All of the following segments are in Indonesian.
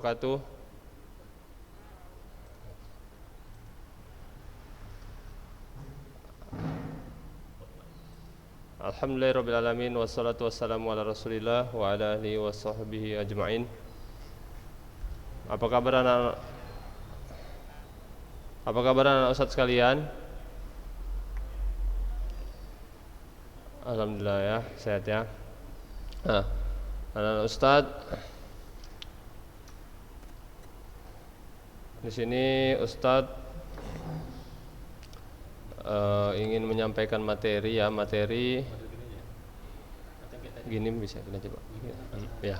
Wabarakatuh. Alhamdulillahirrabbilalamin. Wassalatu wassalamu ala rasulillah wa ala alihi wa sahbihi ajma'in. Apa kabar anak Ustadz sekalian? Alhamdulillah ya, sehat ya. Anak Ustadz, di sini Ustadz ingin menyampaikan materi gini bisa kita coba ya.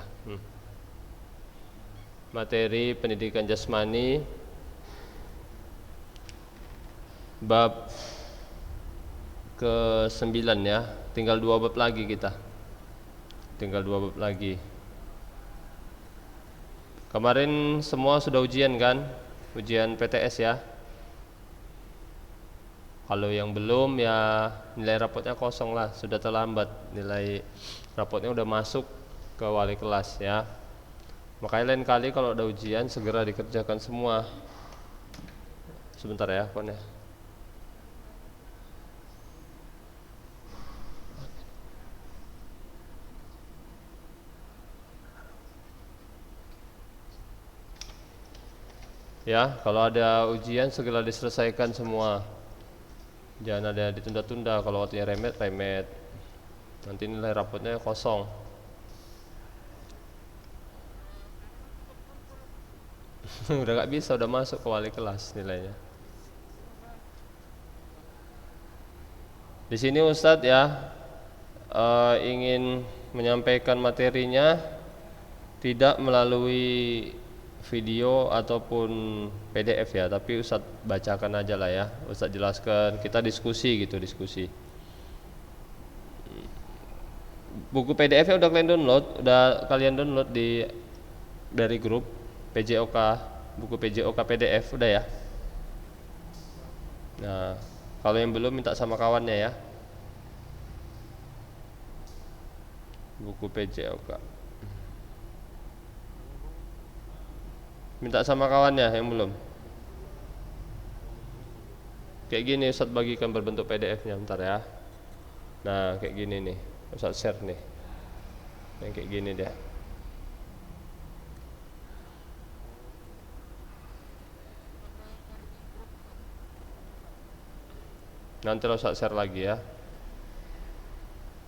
Materi pendidikan jasmani bab ke-9 ya, tinggal 2 bab lagi kita. Kemarin semua sudah ujian kan? Ujian PTS ya. Kalau yang belum ya nilai rapotnya kosong lah, sudah terlambat. Nilai rapotnya udah masuk ke wali kelas ya. Makanya lain kali kalau ada ujian segera dikerjakan semua. Sebentar ya, Pon ya. Ya, kalau ada ujian segera diselesaikan semua. Jangan ada ditunda-tunda, kalau waktunya remet. Nanti nilai rapotnya kosong. Udah gak bisa, udah masuk ke wali kelas nilainya. Di sini Ustadz ya ingin menyampaikan materinya tidak melalui video ataupun PDF ya, tapi Ustadz bacakan aja lah ya, Ustadz jelaskan, kita diskusi. Buku PDF-nya udah kalian download dari grup PJOK, buku PJOK PDF udah ya. Nah, kalau yang belum minta sama kawannya ya. Buku PJOK. Minta sama kawannya yang belum. Kayak gini Ustadz bagikan berbentuk PDF-nya bentar ya. Nah, kayak gini nih. Ustadz share nih. Yang kayak gini deh. Nanti Ustadz share lagi ya.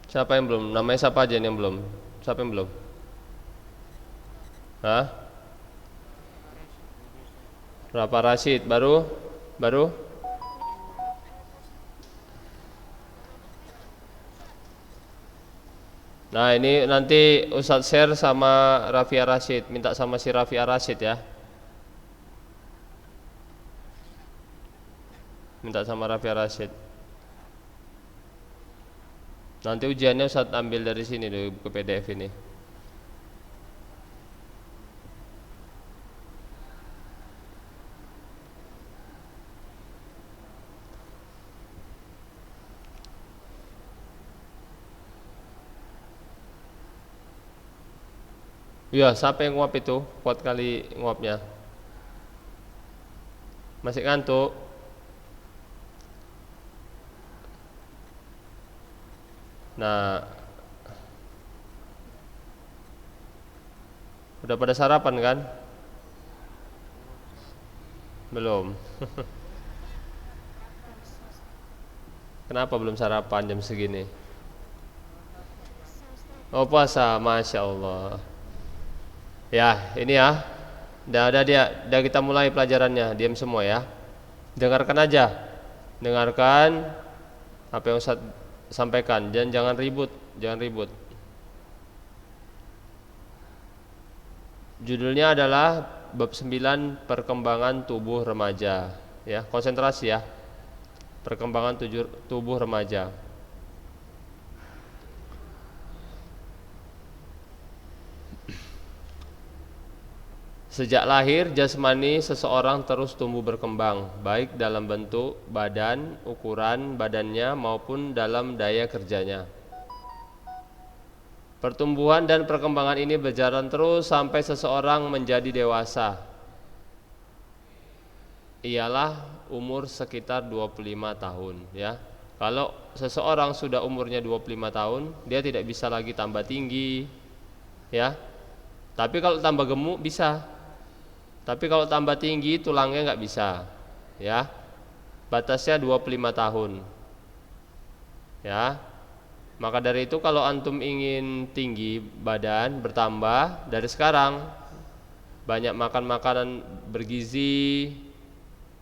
Siapa yang belum? Namanya siapa aja yang belum? Siapa yang belum? Hah? Rafa Rashid baru? Nah, ini nanti Ustadz share sama Rafia Rashid, minta sama si Rafia Rashid ya. Minta sama Rafia Rashid. Nanti ujiannya Ustadz ambil dari sini dari buku PDF ini. Iya, siapa yang nguap itu? Kuat kali nguapnya. Masih ngantuk? Nah, udah pada sarapan kan? Belum. Kenapa belum sarapan jam segini? Oh, puasa, Masya Allah. Ya, ini ya. Udah kita mulai pelajarannya. Diam semua ya. Dengarkan aja. Dengarkan apa yang Ustadz sampaikan. Jangan ribut. Judulnya adalah bab 9 perkembangan tubuh remaja. Ya, konsentrasi ya. Perkembangan tubuh remaja. Sejak lahir, jasmani seseorang terus tumbuh berkembang, baik dalam bentuk badan, ukuran badannya maupun dalam daya kerjanya. Pertumbuhan dan perkembangan ini berjalan terus sampai seseorang menjadi dewasa. Ialah umur sekitar 25 tahun ya. Kalau seseorang sudah umurnya 25 tahun, dia tidak bisa lagi tambah tinggi ya. Tapi kalau tambah gemuk bisa. Tapi kalau tambah tinggi tulangnya nggak bisa ya. Batasnya 25 tahun ya. Maka dari itu kalau antum ingin tinggi badan bertambah dari sekarang, banyak makan makanan bergizi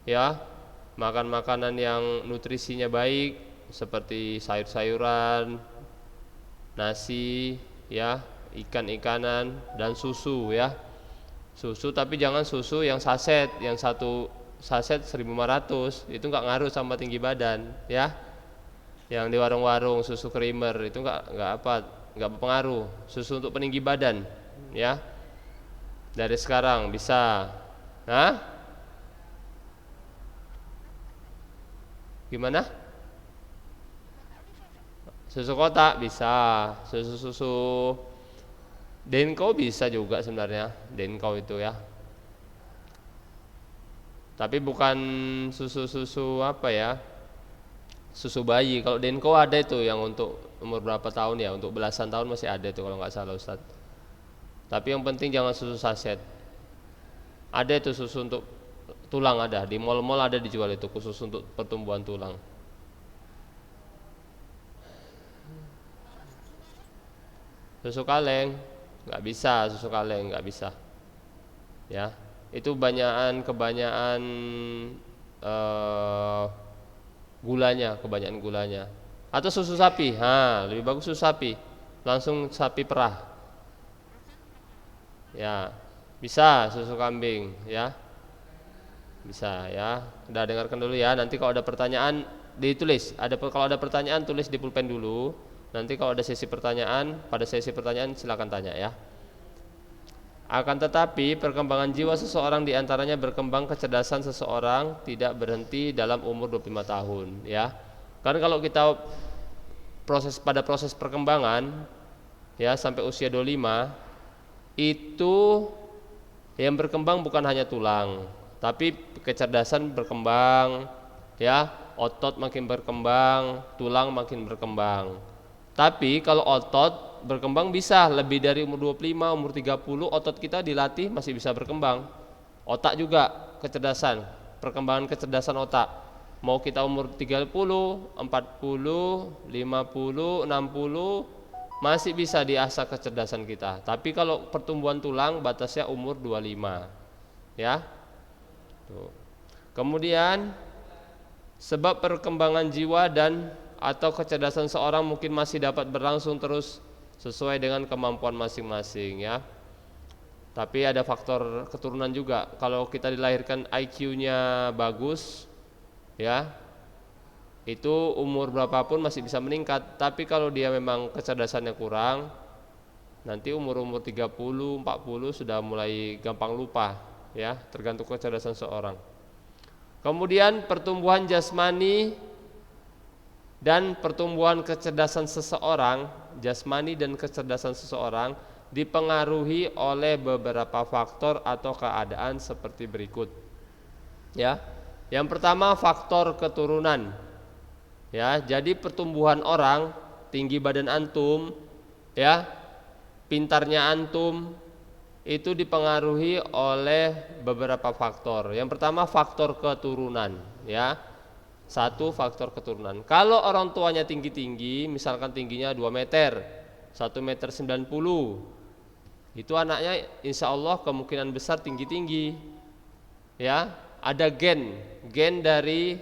ya, makan makanan yang nutrisinya baik seperti sayur-sayuran, nasi ya, ikan-ikanan dan susu ya. Susu tapi jangan susu yang saset, yang satu saset 1.500, itu nggak ngaruh sama tinggi badan ya. Yang di warung-warung susu creamer itu nggak berpengaruh. Susu untuk peninggi badan ya. Dari sekarang bisa. Hah? Gimana? Susu kotak bisa. Susu Denko bisa juga sebenarnya. Denko itu ya. Tapi bukan susu-susu apa ya, susu bayi. Kalau Denko ada itu yang untuk umur berapa tahun ya, untuk belasan tahun masih ada itu kalau nggak salah Ustaz. Tapi yang penting jangan susu saset. Ada itu susu untuk tulang, ada di mall-mall, ada dijual itu khusus untuk pertumbuhan tulang. Susu kaleng nggak bisa, susu kaleng nggak bisa ya. Itu kebanyakan kebanyakan gulanya. Atau susu sapi, lebih bagus susu sapi, langsung sapi perah. Ya, bisa susu kambing, ya, bisa ya. Udah dengarkan dulu ya. Nanti kalau ada pertanyaan ditulis. Kalau ada pertanyaan tulis di pulpen dulu. Nanti kalau ada sesi pertanyaan, pada sesi pertanyaan silakan tanya ya. Akan tetapi perkembangan jiwa seseorang diantaranya berkembang kecerdasan seseorang tidak berhenti dalam umur 25 tahun ya. Kan kalau kita pada proses perkembangan ya sampai usia 25 itu yang berkembang bukan hanya tulang, tapi kecerdasan berkembang ya, otot makin berkembang, tulang makin berkembang. Tapi kalau otot berkembang bisa lebih dari umur 25, umur 30 otot kita dilatih masih bisa berkembang. Otak juga kecerdasan, perkembangan kecerdasan otak. Mau kita umur 30, 40, 50, 60 masih bisa diasah kecerdasan kita. Tapi kalau pertumbuhan tulang batasnya umur 25. Ya. Tuh. Kemudian sebab perkembangan jiwa dan atau kecerdasan seorang mungkin masih dapat berlangsung terus sesuai dengan kemampuan masing-masing ya. Tapi ada faktor keturunan juga. Kalau kita dilahirkan IQ-nya bagus ya, itu umur berapapun masih bisa meningkat. Tapi kalau dia memang kecerdasannya kurang, nanti umur-umur 30, 40 sudah mulai gampang lupa ya, tergantung kecerdasan seorang. Kemudian pertumbuhan jasmani dan pertumbuhan kecerdasan seseorang, jasmani dan kecerdasan seseorang dipengaruhi oleh beberapa faktor atau keadaan seperti berikut. Ya. Yang pertama faktor keturunan. Ya, jadi pertumbuhan orang, tinggi badan antum, ya, pintarnya antum itu dipengaruhi oleh beberapa faktor. Yang pertama faktor keturunan, ya. Satu faktor keturunan. Kalau orang tuanya tinggi-tinggi, misalkan tingginya 2 meter, 1 meter 90, itu anaknya insya Allah kemungkinan besar tinggi-tinggi. Ya, ada gen dari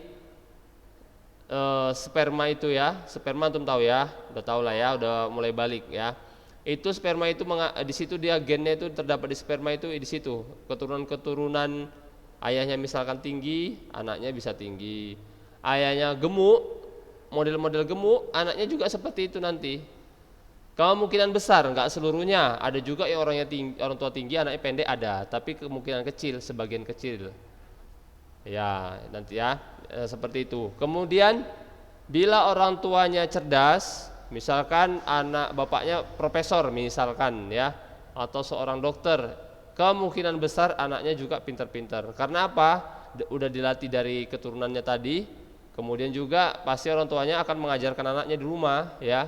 sperma itu ya. Sperma antum tahu ya, udah tahu lah ya, udah mulai balik ya. Itu sperma itu di situ dia gennya itu terdapat di sperma itu di situ. Keturunan ayahnya misalkan tinggi, anaknya bisa tinggi. Ayahnya gemuk, model-model gemuk, anaknya juga seperti itu nanti. Kemungkinan besar, enggak seluruhnya. Ada juga yang orang tua tinggi, anaknya pendek ada, tapi kemungkinan kecil, sebagian kecil. Ya, nanti ya, seperti itu. Kemudian bila orang tuanya cerdas, Misalkan anak bapaknya profesor misalkan ya, atau seorang dokter, kemungkinan besar anaknya juga pintar-pintar. Karena apa? Udah dilatih dari keturunannya tadi. Kemudian juga pasti orang tuanya akan mengajarkan anaknya di rumah ya.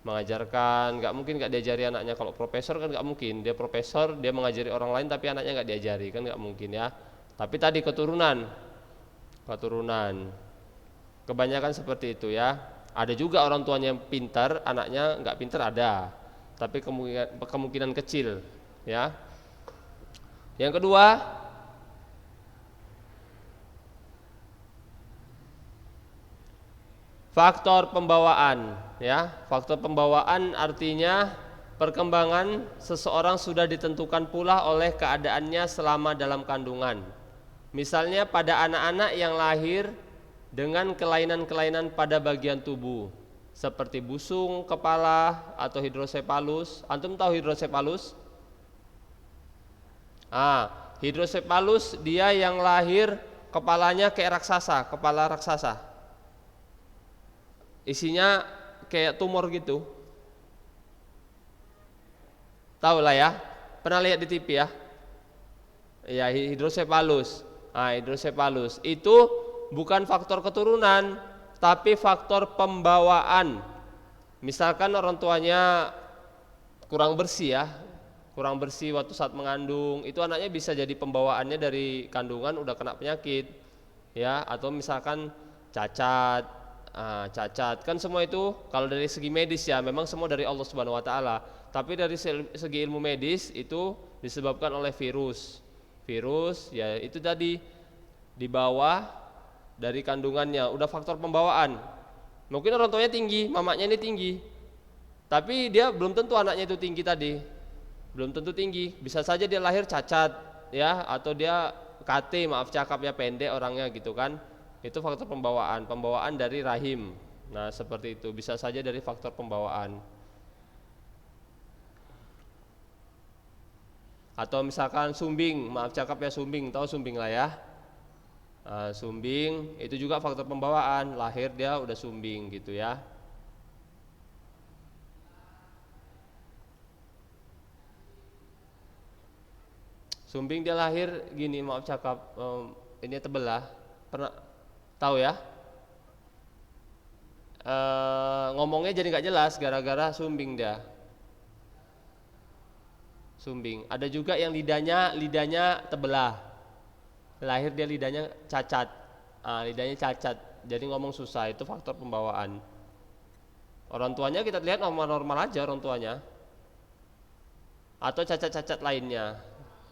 Mengajarkan, nggak mungkin nggak diajari anaknya. Kalau profesor kan nggak mungkin, dia profesor dia mengajari orang lain tapi anaknya nggak diajari, kan nggak mungkin ya. Tapi tadi keturunan kebanyakan seperti itu ya. Ada juga orang tuanya yang pintar, anaknya nggak pintar ada, tapi kemungkinan kecil ya. Yang kedua, faktor pembawaan ya. Faktor pembawaan artinya perkembangan seseorang sudah ditentukan pula oleh keadaannya selama dalam kandungan. Misalnya pada anak-anak yang lahir dengan kelainan-kelainan pada bagian tubuh seperti busung kepala atau hidrosepalus. Antum tahu hidrosepalus? Hidrosepalus dia yang lahir kepalanya kayak raksasa, kepala raksasa. Isinya kayak tumor gitu. Tahu lah ya, pernah lihat di TV ya? Ya, hidrosepalus. Hidrosepalus itu bukan faktor keturunan, tapi faktor pembawaan. Misalkan orang tuanya kurang bersih ya, kurang bersih waktu saat mengandung, itu anaknya bisa jadi pembawaannya dari kandungan udah kena penyakit ya. Atau misalkan cacat, cacat kan semua itu kalau dari segi medis ya memang semua dari Allah Subhanahu Wa Taala. Tapi dari segi ilmu medis itu disebabkan oleh virus ya, itu tadi di bawah dari kandungannya udah faktor pembawaan. Mungkin orang tuanya tinggi, mamanya ini tinggi, tapi dia belum tentu anaknya itu tinggi tadi, belum tentu tinggi, bisa saja dia lahir cacat ya, atau dia KT, maaf cakapnya pendek orangnya gitu kan. Itu faktor pembawaan dari rahim. Nah seperti itu, bisa saja dari faktor pembawaan. Atau misalkan sumbing, maaf cakapnya sumbing, tahu sumbing lah ya. Sumbing itu juga faktor pembawaan, lahir dia udah sumbing gitu ya. Sumbing dia lahir gini, maaf cakap, ini tebelah, pernah tahu ya? Ngomongnya jadi nggak jelas gara-gara sumbing dia. Sumbing. Ada juga yang lidahnya tebelah, lahir dia lidahnya cacat, lidahnya cacat, jadi ngomong susah, itu faktor pembawaan. Orang tuanya kita lihat normal-normal aja orang tuanya, atau cacat-cacat lainnya,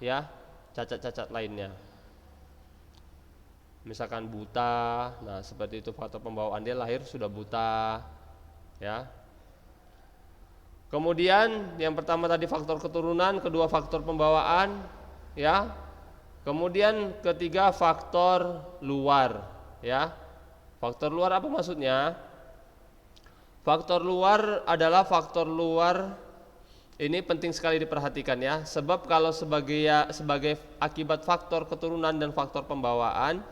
ya, cacat-cacat lainnya. Misalkan buta, nah seperti itu faktor pembawaan, dia lahir sudah buta, ya. Kemudian yang pertama tadi faktor keturunan, kedua faktor pembawaan, ya. Kemudian ketiga faktor luar, ya. Faktor luar apa maksudnya? Faktor luar adalah faktor luar, ini penting sekali diperhatikan ya. Sebab kalau sebagai akibat faktor keturunan dan faktor pembawaan,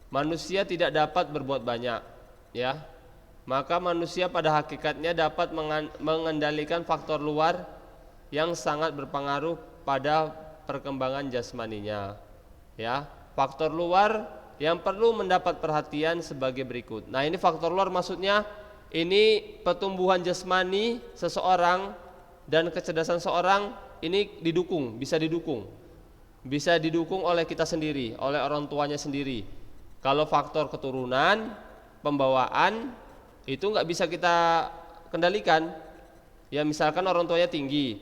manusia tidak dapat berbuat banyak, ya. Maka manusia pada hakikatnya dapat mengendalikan faktor luar yang sangat berpengaruh pada perkembangan jasmaninya. Ya, faktor luar yang perlu mendapat perhatian sebagai berikut. Nah, ini faktor luar maksudnya ini pertumbuhan jasmani seseorang dan kecerdasan seorang ini bisa didukung oleh kita sendiri, oleh orang tuanya sendiri. Kalau faktor keturunan, pembawaan itu nggak bisa kita kendalikan. Ya misalkan orang tuanya tinggi,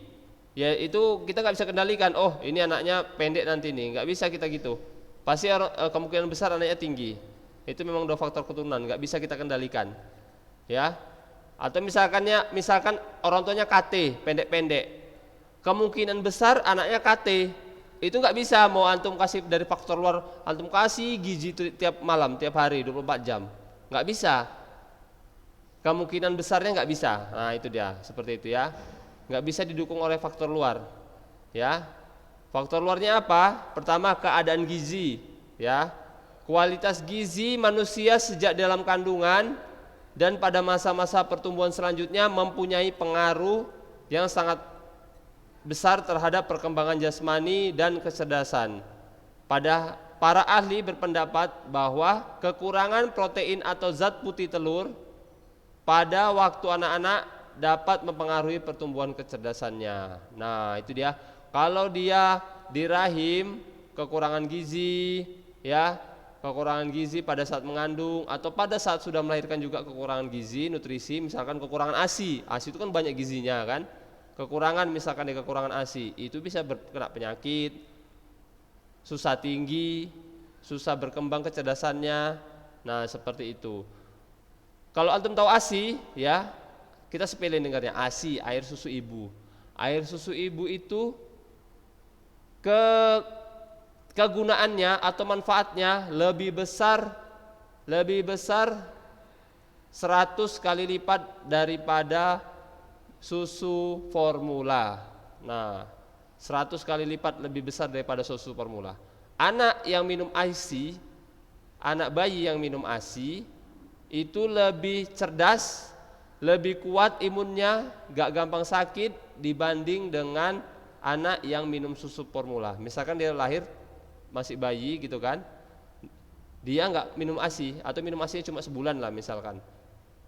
ya itu kita nggak bisa kendalikan. Oh ini anaknya pendek nanti nih, nggak bisa kita gitu. Pasti kemungkinan besar anaknya tinggi. Itu memang udah faktor keturunan, nggak bisa kita kendalikan. Ya. Atau misalkan orang tuanya KT, pendek-pendek, kemungkinan besar anaknya KT. Itu nggak bisa, mau antum kasih dari faktor luar, antum kasih gizi tiap malam, tiap hari 24 jam, nggak bisa. Kemungkinan besarnya nggak bisa. Nah itu dia, seperti itu ya. Nggak bisa didukung oleh faktor luar. Ya, faktor luarnya apa? Pertama keadaan gizi. Ya, kualitas gizi manusia sejak dalam kandungan dan pada masa-masa pertumbuhan selanjutnya mempunyai pengaruh yang sangat besar terhadap perkembangan jasmani dan kecerdasan. Para ahli berpendapat bahwa kekurangan protein atau zat putih telur pada waktu anak-anak dapat mempengaruhi pertumbuhan kecerdasannya. Nah, itu dia. Kalau dia di rahim kekurangan gizi, ya, kekurangan gizi pada saat mengandung atau pada saat sudah melahirkan juga kekurangan gizi, nutrisi, misalkan kekurangan ASI. ASI itu kan banyak gizinya kan. Kekurangan misalkan di kekurangan ASI, itu bisa kena penyakit, susah tinggi, susah berkembang kecerdasannya. Nah, seperti itu. Kalau antum tahu ASI, ya, kita sepele dengarnya, ASI, air susu ibu. Air susu ibu itu kegunaannya atau manfaatnya lebih besar 100 kali lipat daripada susu formula. Nah, 100 kali lipat lebih besar daripada susu formula. Anak yang minum ASI, anak bayi yang minum ASI itu lebih cerdas, lebih kuat imunnya, gak gampang sakit dibanding dengan anak yang minum susu formula. Misalkan dia lahir masih bayi gitu kan, dia gak minum ASI atau minum ASI cuma sebulan lah misalkan.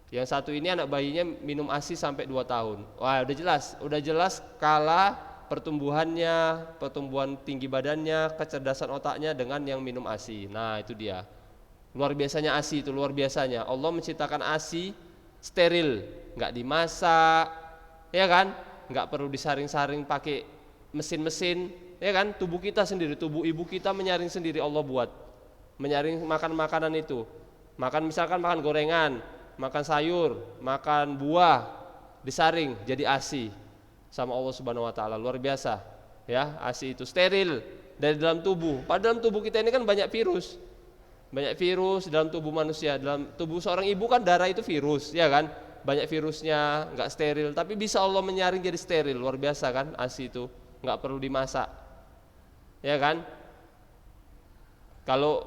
Yang satu ini anak bayinya minum ASI sampai 2 tahun. Wah, udah jelas skala pertumbuhannya, pertumbuhan tinggi badannya, kecerdasan otaknya dengan yang minum ASI. Nah, itu dia. Luar biasanya ASI itu, luar biasanya. Allah menciptakan ASI steril, nggak dimasak, ya kan? Nggak perlu disaring-saring pakai mesin-mesin, ya kan? Tubuh kita sendiri, tubuh ibu kita menyaring sendiri, Allah buat. Menyaring makanan itu. Misalkan makan gorengan, makan sayur, makan buah, disaring jadi ASI sama Allah Subhanahu wa taala. Luar biasa. Ya, ASI itu steril dari dalam tubuh. Padahal dalam tubuh kita ini kan banyak virus. Banyak virus dalam tubuh manusia. Dalam tubuh seorang ibu kan darah itu virus, ya kan? Banyak virusnya, enggak steril, tapi bisa Allah menyaring jadi steril. Luar biasa kan ASI itu, enggak perlu dimasak. Ya kan? Kalau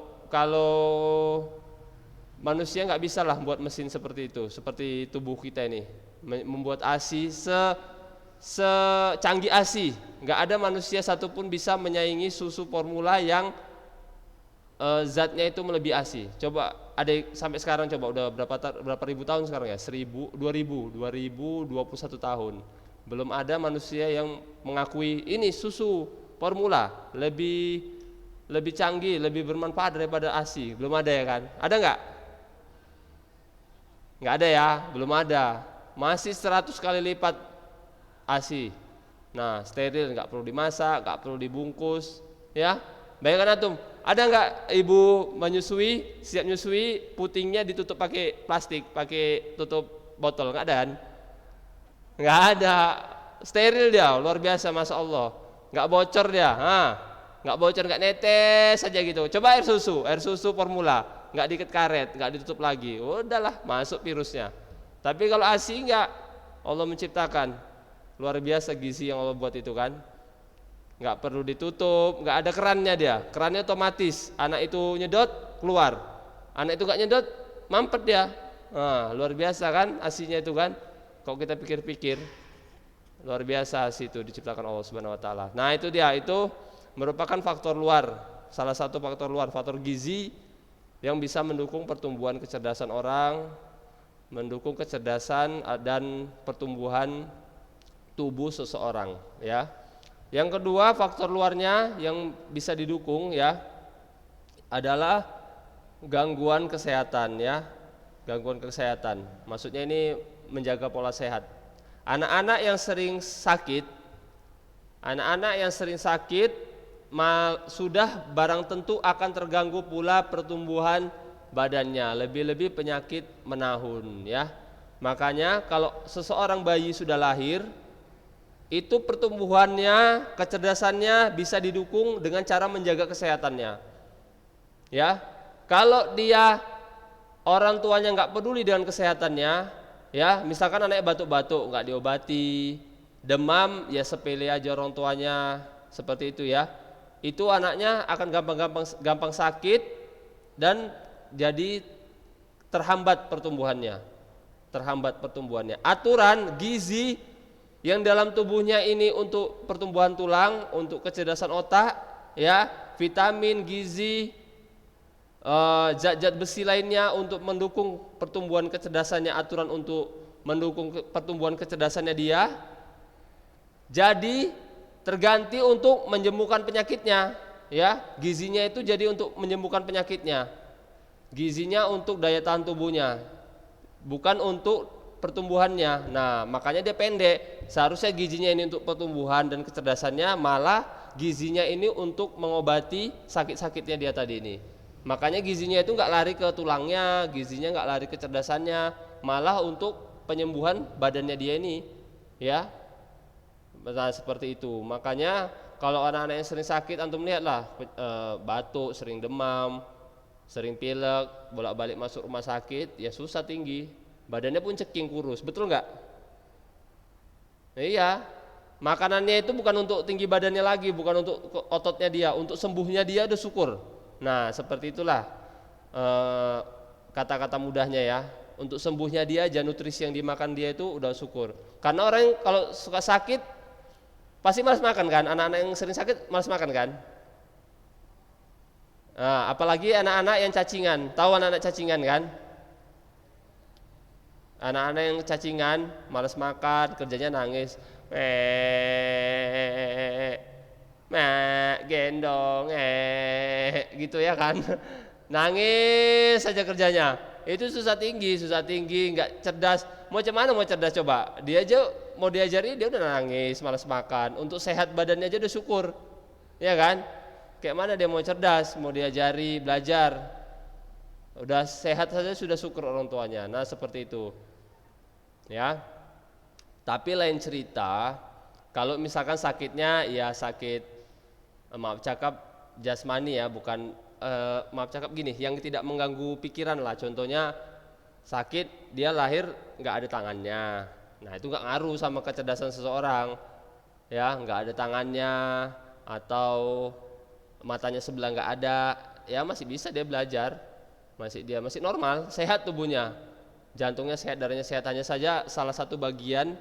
manusia nggak bisa lah buat mesin seperti itu, seperti tubuh kita ini membuat ASI secanggih ASI. Nggak ada manusia satupun bisa menyaingi susu formula yang zatnya itu melebihi ASI. Coba ada sampai sekarang, coba udah berapa ribu tahun sekarang ya? 2021 tahun. Belum ada manusia yang mengakui ini susu formula lebih canggih, lebih bermanfaat daripada ASI. Belum ada ya kan? Ada nggak? Nggak ada ya, belum ada. Masih 100 kali lipat ASI. Nah, steril, nggak perlu dimasak, nggak perlu dibungkus, ya. Bayangkan antum, ada nggak ibu menyusui, siap menyusui, putingnya ditutup pakai plastik, pakai tutup botol, nggak ada kan? Nggak ada, steril dia, luar biasa, masya Allah. Nggak bocor dia, nggak bocor, nggak netes saja gitu. Coba air susu formula. Nggak diikat karet, nggak ditutup lagi, udahlah masuk virusnya. Tapi kalau ASI enggak, Allah menciptakan, luar biasa gizi yang Allah buat itu kan. Nggak perlu ditutup, nggak ada kerannya dia, kerannya otomatis. Anak itu nyedot keluar, anak itu nggak nyedot mampet dia. Nah, luar biasa kan ASInya itu kan. Kalau kita pikir-pikir, luar biasa ASI itu diciptakan Allah Subhanahu Wa Taala. Nah, itu dia, itu merupakan faktor luar, salah satu faktor luar, faktor gizi yang bisa mendukung pertumbuhan kecerdasan orang, mendukung kecerdasan dan pertumbuhan tubuh seseorang, ya. Yang kedua, faktor luarnya yang bisa didukung, ya, adalah gangguan kesehatan, ya. Gangguan kesehatan. Maksudnya ini menjaga pola sehat. Anak-anak yang sering sakit sudah barang tentu akan terganggu pula pertumbuhan badannya, lebih-lebih penyakit menahun, ya. Makanya kalau seseorang bayi sudah lahir, itu pertumbuhannya, kecerdasannya bisa didukung dengan cara menjaga kesehatannya, ya. Kalau dia orang tuanya nggak peduli dengan kesehatannya, ya, misalkan anaknya batuk-batuk nggak diobati, demam ya sepele aja orang tuanya, seperti itu, ya. Itu anaknya akan gampang sakit dan jadi terhambat pertumbuhannya. terhambat pertumbuhannya. Aturan gizi yang dalam tubuhnya ini untuk pertumbuhan tulang, untuk kecerdasan otak, ya, vitamin, gizi, zat-zat besi lainnya untuk mendukung pertumbuhan kecerdasannya, aturan untuk mendukung pertumbuhan kecerdasannya dia, jadi terganti untuk menyembuhkan penyakitnya, ya. Gizinya itu jadi untuk menyembuhkan penyakitnya, gizinya untuk daya tahan tubuhnya, bukan untuk pertumbuhannya. Nah, makanya dia pendek. Seharusnya gizinya ini untuk pertumbuhan dan kecerdasannya, malah gizinya ini untuk mengobati sakit-sakitnya dia tadi ini. Makanya gizinya itu nggak lari ke tulangnya, gizinya nggak lari ke kecerdasannya, malah untuk penyembuhan badannya dia ini, ya. Nah, seperti itu. Makanya kalau anak-anak yang sering sakit, antum lihatlah, batuk, sering demam, sering pilek, bolak-balik masuk rumah sakit, ya susah tinggi, badannya pun ceking kurus, betul nggak? Iya, makanannya itu bukan untuk tinggi badannya lagi, bukan untuk ototnya dia, untuk sembuhnya dia udah syukur. Nah, seperti itulah kata-kata mudahnya ya. Untuk sembuhnya dia aja, nutrisi yang dimakan dia itu udah syukur. Karena orang yang kalau suka sakit pasti malas makan kan, anak-anak yang sering sakit malas makan kan. Nah, apalagi anak-anak yang cacingan, tahu anak-anak cacingan kan? Anak-anak yang cacingan, malas makan, kerjanya nangis, gendong, gitu ya kan? Nangis saja kerjanya. Itu susah tinggi, nggak cerdas. Mau cuman mau cerdas coba? Dia aja mau diajari dia udah nangis, malas makan. Untuk sehat badannya aja udah syukur, ya kan? Kayak mana dia mau cerdas, mau diajari, belajar, udah sehat saja sudah syukur orang tuanya. Nah, seperti itu, ya. Tapi lain cerita kalau misalkan sakitnya ya sakit, maaf cakap, jasmani ya, bukan maaf cakap gini, yang tidak mengganggu pikiran lah. Contohnya sakit dia lahir nggak ada tangannya, nah itu nggak ngaruh sama kecerdasan seseorang, ya. Nggak ada tangannya atau matanya sebelah nggak ada, ya masih bisa dia belajar, masih normal, sehat tubuhnya, jantungnya sehat, darahnya sehat, hanya saja salah satu bagian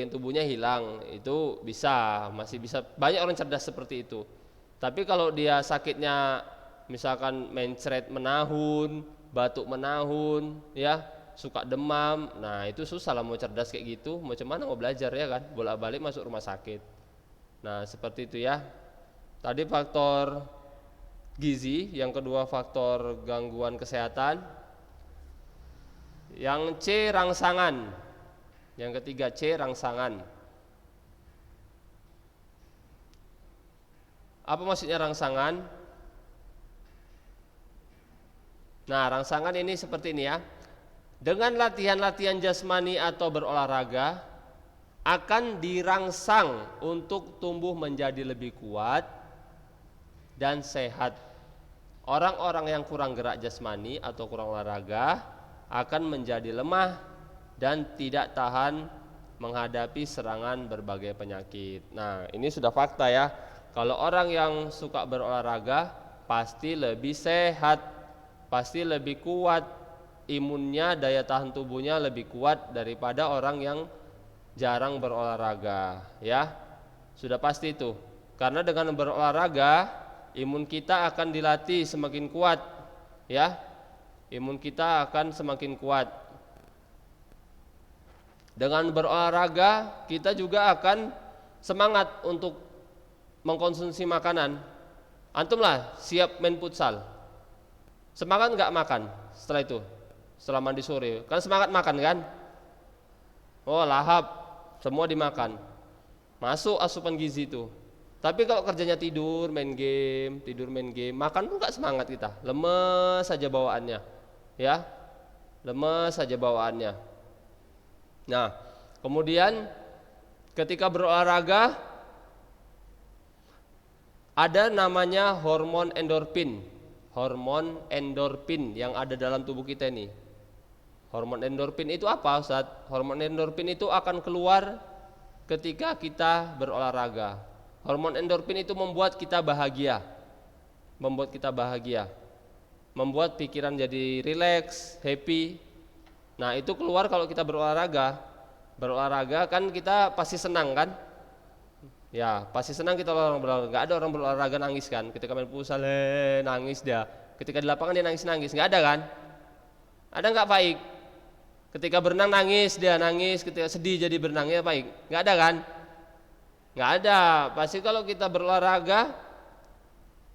tubuhnya hilang, itu masih bisa. Banyak orang cerdas seperti itu. Tapi kalau dia sakitnya misalkan mencret menahun, batuk menahun, ya, suka demam, nah itu susah lah mau cerdas kayak gitu. Mau mana mau belajar, ya kan, bolak-balik masuk rumah sakit. Nah, seperti itu ya. Tadi faktor gizi, yang kedua faktor gangguan kesehatan, yang C rangsangan, yang ketiga C rangsangan. Apa maksudnya rangsangan? Nah, rangsangan ini seperti ini ya. Dengan latihan-latihan jasmani atau berolahraga akan dirangsang untuk tumbuh menjadi lebih kuat dan sehat. Orang-orang yang kurang gerak jasmani atau kurang olahraga akan menjadi lemah dan tidak tahan menghadapi serangan berbagai penyakit. Nah, ini sudah fakta ya. Kalau orang yang suka berolahraga pasti lebih sehat, pasti lebih kuat, imunnya, daya tahan tubuhnya lebih kuat daripada orang yang jarang berolahraga, ya. Sudah pasti itu. Karena dengan berolahraga imun kita akan dilatih semakin kuat, ya. Imun kita akan semakin kuat. Dengan berolahraga kita juga akan semangat untuk mengkonsumsi makanan. Antum lah siap main futsal, semangat nggak makan setelah itu, setelah mandi sore kan semangat makan kan? Oh, lahap, semua dimakan, masuk asupan gizi itu. Tapi kalau kerjanya tidur main game, makan pun nggak semangat, kita lemes saja bawaannya, ya, lemes saja bawaannya. Nah, kemudian ketika berolahraga ada namanya hormon endorfin yang ada dalam tubuh kita ini. Hormon endorfin itu apa, Ustaz? Hormon endorfin itu akan keluar ketika kita berolahraga. Hormon endorfin itu membuat kita bahagia, membuat pikiran jadi rileks, happy. Nah, itu keluar kalau kita berolahraga. Berolahraga kan kita pasti senang kan? Ya, pasti senang kita berolahraga. Nggak ada orang berolahraga nangis kan? Ketika main futsal nangis dia. Ketika di lapangan dia nangis-nangis. Nggak ada kan? Ada nggak baik? Ketika berenang nangis dia nangis. Ketika sedih jadi berenangnya baik. Nggak ada kan? Nggak ada. Pasti kalau kita berolahraga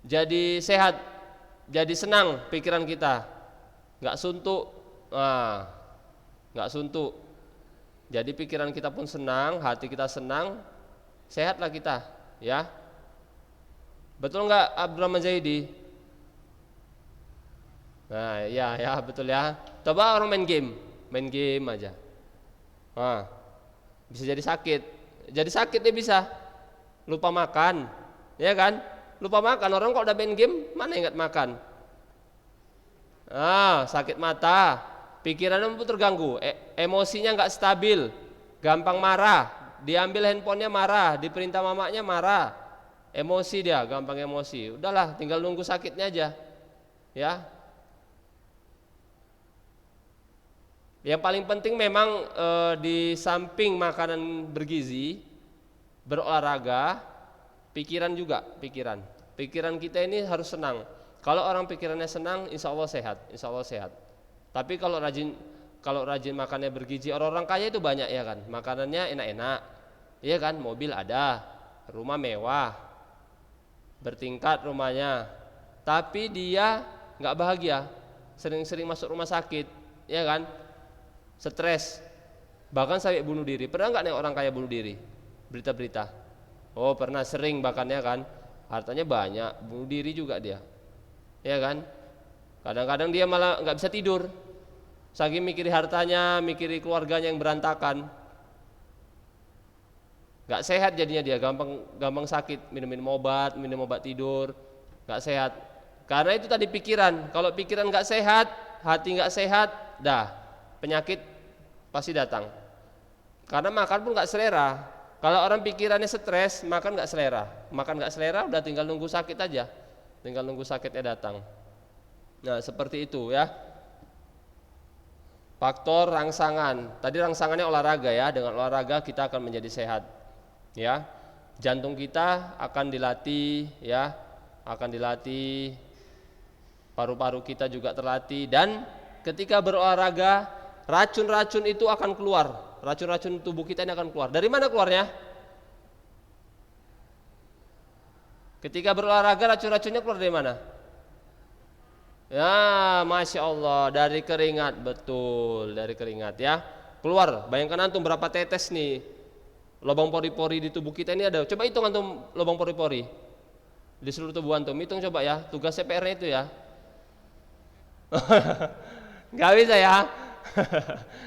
jadi sehat, jadi senang pikiran kita. Nggak suntuk. Nah, nggak suntuk. Jadi pikiran kita pun senang, hati kita senang, sehatlah kita, ya. Betul nggak Abdurrahman Zaidi? Nah, ya betul ya. Coba orang main game aja. Nah, bisa jadi sakit. Jadi sakit dia bisa lupa makan, ya kan? Lupa makan, orang kok udah main game mana ingat makan? Sakit mata, pikirannya pun terganggu, emosinya nggak stabil, gampang marah, diambil handphonenya marah, diperintah mamanya marah, emosi dia, gampang emosi. Udahlah, tinggal nunggu sakitnya aja, ya. Yang paling penting memang di samping makanan bergizi, berolahraga, pikiran juga, pikiran kita ini harus senang. Kalau orang pikirannya senang, insya Allah sehat. Tapi kalau rajin makannya bergizi, orang-orang kaya itu banyak ya kan, makanannya enak-enak, iya kan, mobil ada, rumah mewah, bertingkat rumahnya, tapi dia nggak bahagia, sering-sering masuk rumah sakit, ya kan, stres, bahkan sampai bunuh diri. Pernah nggak nih orang kaya bunuh diri? Berita-berita. Oh pernah, sering bahkan ya kan, hartanya banyak, bunuh diri juga dia, ya kan. Kadang-kadang dia malah nggak bisa tidur, saking mikiri hartanya, mikiri keluarganya yang berantakan, nggak sehat jadinya dia, gampang sakit, minum obat tidur, nggak sehat. Karena itu tadi pikiran. Kalau pikiran nggak sehat, hati nggak sehat, dah penyakit pasti datang. Karena makan pun nggak selera. Kalau orang pikirannya stres, makan nggak selera, udah tinggal nunggu sakit aja, tinggal nunggu sakitnya datang. Nah seperti itu ya. Faktor rangsangan. Tadi rangsangannya olahraga ya. Dengan olahraga kita akan menjadi sehat. Ya. Jantung kita akan dilatih ya. Paru-paru kita juga terlatih, dan ketika berolahraga racun-racun itu akan keluar. Racun-racun tubuh kita ini akan keluar. Dari mana keluarnya? Ketika berolahraga racun-racunnya keluar dari mana? Ya, Masya Allah, dari keringat. Betul, dari keringat ya. Keluar, bayangkan antum berapa tetes nih lubang pori-pori di tubuh kita ini ada. Coba hitung antum lubang pori-pori di seluruh tubuh antum, hitung coba ya. Tugas CPR-nya itu ya. Gak bisa ya.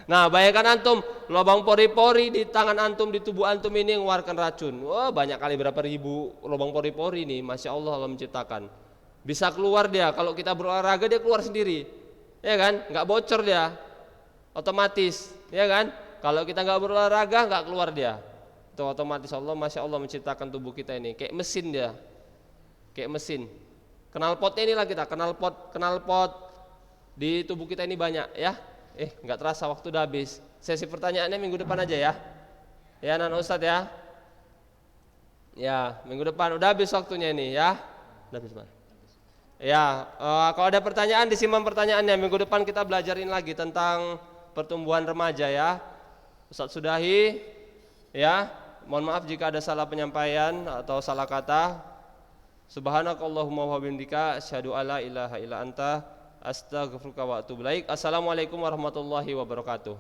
Nah bayangkan antum lubang pori-pori di tangan antum, di tubuh antum ini mengeluarkan racun. Wah banyak kali, berapa ribu lubang pori-pori nih. Masya Allah, Allah menciptakan. Bisa keluar dia, kalau kita berolahraga dia keluar sendiri, ya kan, nggak bocor dia, otomatis, ya kan. Kalau kita nggak berolahraga nggak keluar dia, itu otomatis. Allah, Masya Allah menciptakan tubuh kita ini kayak mesin dia, kayak mesin. Knalpotnya inilah kita, knalpot di tubuh kita ini banyak ya. Nggak terasa waktu udah habis. Sesi pertanyaannya minggu depan aja ya. Ya Nan Ustadz ya. Ya minggu depan udah habis waktunya ini ya. Udah habis Pak. Ya, kalau ada pertanyaan disimpan pertanyaannya. Minggu depan kita belajarin lagi tentang pertumbuhan remaja ya. Ustadz sudahi ya. Mohon maaf jika ada salah penyampaian atau salah kata. Subhanakallahumma wa bihamdika asyhadu alla ilaha illa anta astaghfiruka wa atubu ilaik. Assalamualaikum warahmatullahi wabarakatuh.